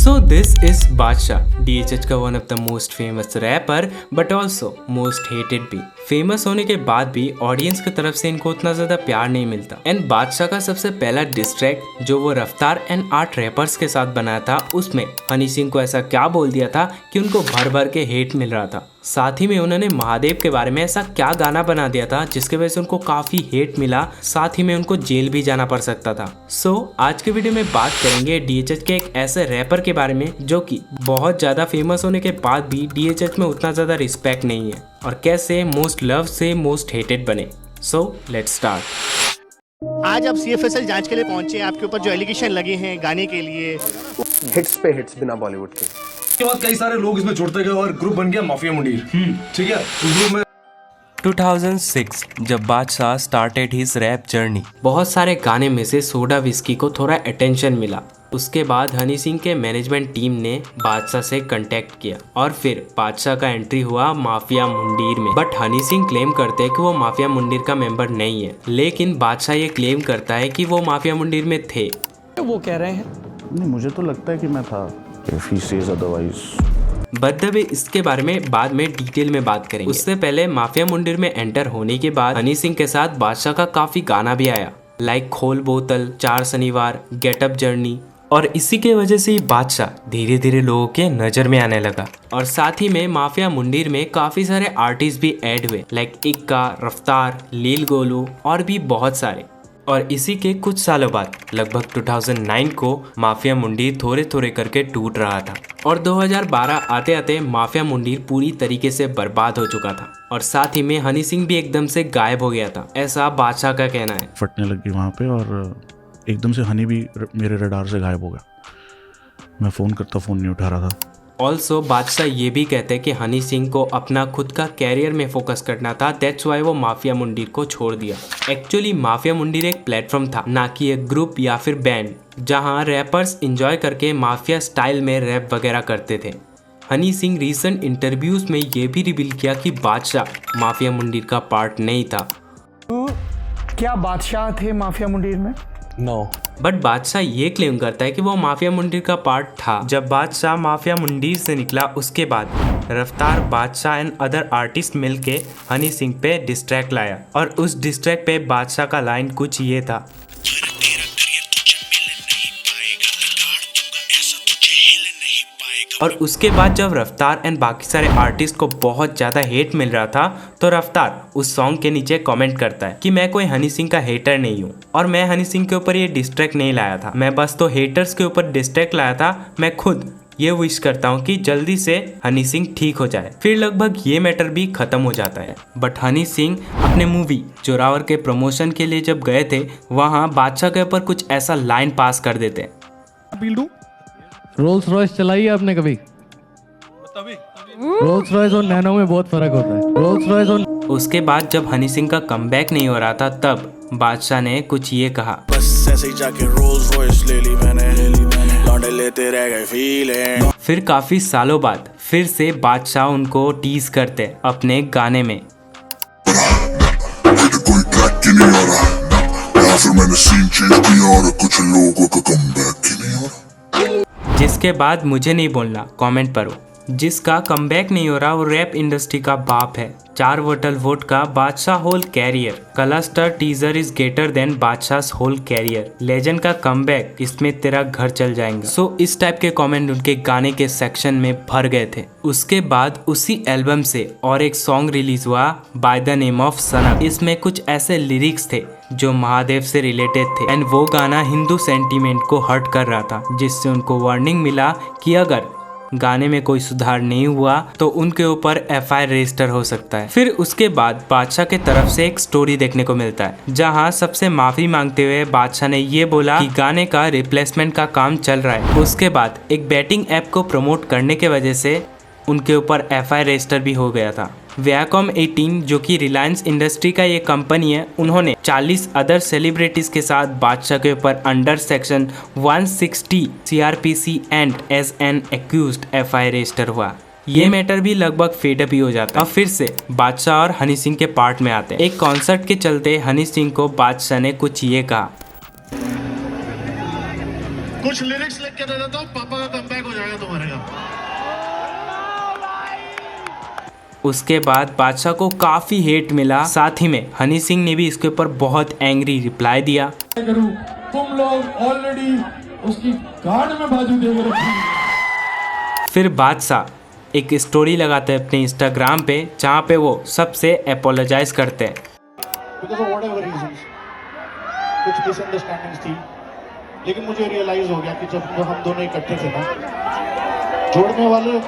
So this is बादशाह, DHH का one of the most famous rapper but also most hated भी। Famous होने के बाद भी ऑडियंस की तरफ से इनको उतना ज्यादा प्यार नहीं मिलता। एंड बादशाह का सबसे पहला डिस्ट्रैक्ट जो वो रफ्तार एंड आर्ट रैपर्स के साथ बनाया था, उसमें हनी सिंह को ऐसा क्या बोल दिया था कि उनको भर भर के हेट मिल रहा था। साथ ही में उन्होंने महादेव के बारे में ऐसा क्या गाना बना दिया था जिसके वजह से उनको काफी हेट मिला, साथ ही में उनको जेल भी जाना पड़ सकता था। सो आज के वीडियो में बात करेंगे DHH के एक ऐसे रैपर के बारे में जो कि बहुत ज्यादा फेमस होने के बाद भी DHH में उतना ज्यादा रिस्पेक्ट नहीं है और कैसे मोस्ट लव से मोस्ट हेटेड बने। So let's start. आज आप CFSL जांच के लिए पहुंचे, आपके ऊपर जो एलिगेशन लगे हैं गाने के लिए, हिट्स पे हिट्स बिना बॉलीवुड के। उसके बाद कई सारे लोग इसमें जुड़ते गए और ग्रुप बन गया माफिया मुंडीर। ठीक है, उस ग्रुप में 2006 जब बादशाह स्टार्टेड हिज रैप जर्नी, बहुत सारे गाने में से सोडा विस्की को थोड़ा अटेंशन मिला। उसके बाद हनी सिंह के मैनेजमेंट टीम ने बादशाह से कांटेक्ट किया और फिर बादशाह का एंट्री हुआ माफिया मुंडीर में। बट हनी सिंह क्लेम करते हैं कि वो माफिया मुंडीर का मेंबर नहीं है, लेकिन बादशाह ये क्लेम करता है कि वो माफिया मुंडीर में थे। वो कह रहे हैं नहीं, मुझे तो लगता है कि मैं था। If he says otherwise. But the way इसके बारे में बाद में डिटेल में बात करेंगे। उससे पहले माफिया मुंडीर में एंटर होने के बाद हनी सिंह के साथ बादशाह का काफी गाना भी आया, लाइक खोल बोतल, 4 शनिवार, गेटअप जर्नी। और इसी के वजह से बादशाह धीरे धीरे लोगों के नजर में आने लगा। और साथ ही में माफिया मुंडीर में काफी सारे आर्टिस्ट भी ऐड हुए, लाइक इक्का, रफ्तार, लील गोलू और भी बहुत सारे। और इसी के कुछ सालों बाद लगभग 2009 को माफिया मुंडीर थोड़े थोड़े करके टूट रहा था और 2012 आते आते माफिया मुंडीर पूरी तरीके से बर्बाद हो चुका था और साथ ही में हनी सिंह भी एकदम से गायब हो गया था, ऐसा बादशाह का कहना है। फटने लगी वहाँ पे और एकदम से हनी भी मेरे रडार से गायब हो गया। मैं फ़ोन करता, फ़ोन नहीं उठा रहा था। ऑल्सो बादशाह ये भी कहते हैं कि हनी सिंह को अपना खुद का कैरियर में फोकस करना था, दैट्स वाई वो माफिया मुंडीर को छोड़ दिया। एक्चुअली माफिया मुंडीर एक प्लेटफॉर्म था, ना कि एक ग्रुप या फिर बैंड जहां रैपर्स एंजॉय करके माफिया स्टाइल में रैप वगैरह करते थे। हनी सिंह रीसेंट इंटरव्यूज में ये भी रिवील किया कि बादशाह माफिया मुंडीर का पार्ट नहीं था। क्या बादशाह थे माफिया मुंडीर में? नो। बट बादशाह ये क्लेम करता है कि वो माफिया मुंडीर का पार्ट था। जब बादशाह माफिया मुंडीर से निकला उसके बाद रफ्तार, बादशाह एंड अदर आर्टिस्ट मिलके हनी सिंह पे डिस्ट्रैक्ट लाया और उस डिस्ट्रैक्ट पे बादशाह का लाइन कुछ ये था। और उसके बाद जब रफ्तार एंड बाकी सारे आर्टिस्ट को बहुत ज़्यादा हेट मिल रहा था तो रफ्तार उस सॉन्ग के नीचे कमेंट करता है कि मैं कोई हनी सिंह का हेटर नहीं हूँ और मैं हनी सिंह के ऊपर ये डिस्ट्रैक्ट नहीं लाया था, मैं बस तो हेटर्स के ऊपर डिस्ट्रैक्ट लाया था। मैं खुद ये विश करता हूँ कि जल्दी से हनी सिंह ठीक हो जाए। फिर लगभग ये मैटर भी खत्म हो जाता है। बट हनी सिंह अपने मूवी जोरावर के प्रमोशन के लिए जब गए थे, वहाँ बादशाह के ऊपर कुछ ऐसा लाइन पास कर देते। रोल्स रॉयस चलाई है आपने कभी? रोल्स रॉयस और नैनो में बहुत फर्क होता है। रोल्स रॉयस और उसके बाद जब हनी सिंह का कमबैक नहीं हो रहा था तब बादशाह ने कुछ ये कहा, बस ऐसे ही जाके रोल्स रॉयस ले ली मैंने, लौंडे लेते रह गए फीलिंग। फिर काफी सालों बाद फिर से बादशाह उनको टीज करते अपने गाने में, कोई क्रैक की नहीं आ रहा या फिर मैंने सीन चेंज किया और कुछ लोगों का कमबैक की नहीं हो रहा। जिसके बाद मुझे नहीं बोलना, कमेंट करो। जिसका कमबैक नहीं हो रहा वो रैप इंडस्ट्री का बाप है। 4 बोतल वोट का Badshah whole career, Kalaastar teaser is greater than Badshah whole career, legend का कमबैक, इसमें तेरा घर चल जाएगा। सो इस टाइप के कमेंट उनके गाने के सेक्शन में भर गए थे। उसके बाद उसी एल्बम से और एक सॉन्ग रिलीज हुआ बाय द नेम ऑफ सनम। इसमें कुछ ऐसे लिरिक्स थे जो महादेव से रिलेटेड थे एंड वो गाना हिंदू सेंटीमेंट को हर्ट कर रहा था, जिससे उनको वार्निंग मिला कि अगर गाने में कोई सुधार नहीं हुआ तो उनके ऊपर FIR रजिस्टर हो सकता है। फिर उसके बाद बादशाह के तरफ से एक स्टोरी देखने को मिलता है जहां सबसे माफी मांगते हुए बादशाह ने ये बोला कि गाने का रिप्लेसमेंट का काम चल रहा है। उसके बाद एक बैटिंग ऐप को प्रमोट करने के वजह से उनके ऊपर FIR रजिस्टर भी हो गया था। वियाकॉम 18 जो कि रिलायंस इंडस्ट्री का ये कंपनी है, उन्होंने 40 अदर सेलिब्रिटीज के साथ बादशाह के ऊपर under section 160 CRPC and as an accused FIR register हुआ। ये मैटर भी लगभग फेडअप ही हो जाता है। अब फिर से बादशाह और हनी सिंह के पार्ट में आते हैं। एक कॉन्सर्ट के चलते हनी सिंह को बादशाह ने कुछ ये कहा, कुछ लिरिक्स लिख के दे देता हूँ, पापा का कमबैक हो जाएगा तुम्हारे घर। उसके बाद बादशाह को काफी हेट मिला, साथ ही में हनी सिंह ने भी इसके ऊपर बहुत एंग्री रिप्लाई दिया। तुम लोग ऑलरेडी उसकी गांड में बाजू दे रखी। फिर बादशाह एक स्टोरी लगाते हैं अपने इंस्टाग्राम पे, जहाँ पे वो सबसे अपोलोजाइज करते हैं। Because of whatever reasons, कुछ मिसअंडरस्टैंडिंग्स थी, लेकिन मुझे रियलाइज हो गया कि जब हम दोनों इकट्ठे थे ना, जोड़ने वाले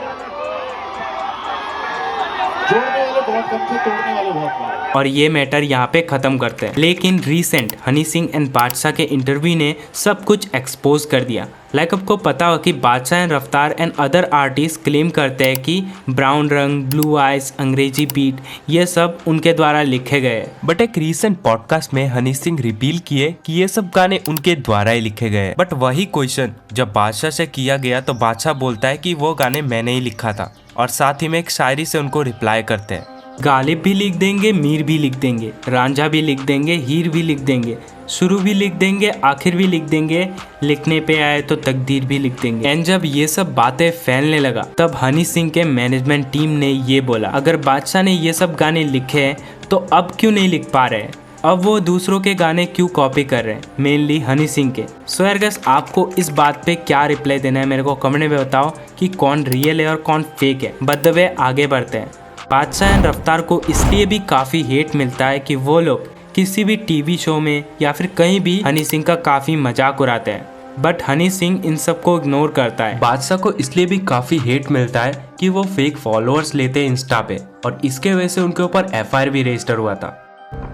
बहुत कम थे, तोड़ने वाले बहुत थे। और ये मैटर यहाँ पे खत्म करते हैं। लेकिन रिसेंट हनी सिंह एंड बादशाह के इंटरव्यू ने सब कुछ एक्सपोज कर दिया। लाइक आपको पता हो कि बादशाह एंड रफ्तार एंड अदर आर्टिस्ट क्लेम करते हैं कि ब्राउन रंग, ब्लू आइज, अंग्रेजी बीट ये सब उनके द्वारा लिखे गए। बट एक रीसेंट पॉडकास्ट में हनी सिंह रिवील किए कि ये सब गाने उनके द्वारा ही लिखे गए। बट वही क्वेश्चन जब बादशाह से किया गया तो बादशाह बोलता है कि वो गाने मैंने ही लिखा था, और साथ ही में एक शायरी से उनको रिप्लाई करते हैं। गालिब भी लिख देंगे, मीर भी लिख देंगे, रांझा भी लिख देंगे, हीर भी लिख देंगे, शुरू भी लिख देंगे, आखिर भी लिख देंगे, लिखने पे आए तो तकदीर भी लिख देंगे। एंड जब ये सब बातें फैलने लगा तब हनी सिंह के मैनेजमेंट टीम ने ये बोला, अगर बादशाह ने ये सब गाने लिखे हैं तो अब क्यों नहीं लिख पा रहे हैं, अब वो दूसरों के गाने क्यों कॉपी कर रहे हैं, मेनली हनी सिंह के। सो यार गाइस, आपको इस बात पे क्या रिप्लाई देना है मेरे को कमेंट में बताओ कि कौन रियल है और कौन फेक है। बट द वे आगे बढ़ते हैं। बादशाह एंड रफ्तार को इसलिए भी काफ़ी हेट मिलता है कि वो लोग किसी भी टीवी शो में या फिर कहीं भी हनी सिंह का काफ़ी मजाक उड़ाते हैं, बट हनी सिंह इन सब को इग्नोर करता है। बादशाह को इसलिए भी काफ़ी हेट मिलता है कि वो फेक फॉलोअर्स लेते हैं इंस्टा पे, और इसके वजह से उनके ऊपर FIR भी रजिस्टर हुआ था।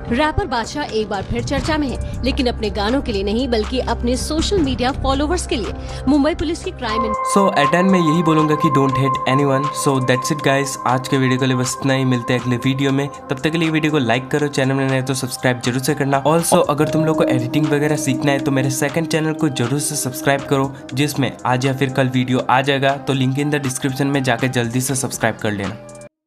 रैपर बादशाह एक बार फिर चर्चा में है, लेकिन अपने गानों के लिए नहीं बल्कि अपने सोशल मीडिया फॉलोवर्स के लिए। मुंबई पुलिस की क्राइम सो एट एंड मैं यही बोलूंगा कि don't hate anyone. So that's it guys, आज के वीडियो के लिए बस इतना ही। मिलते हैं अगले वीडियो में, तब तक के लिए वीडियो को लाइक करो, चैनल में नए तो सब्सक्राइब जरूर से करना। ऑल्सो अगर तुम लोग को एडिटिंग वगैरह सीखना है तो मेरे सेकंड चैनल को जरूर से सब्सक्राइब करो, जिसमें आज या फिर कल वीडियो आ जाएगा, तो लिंक इन द डिस्क्रिप्शन में जाकर जल्दी से सब्सक्राइब कर लेना।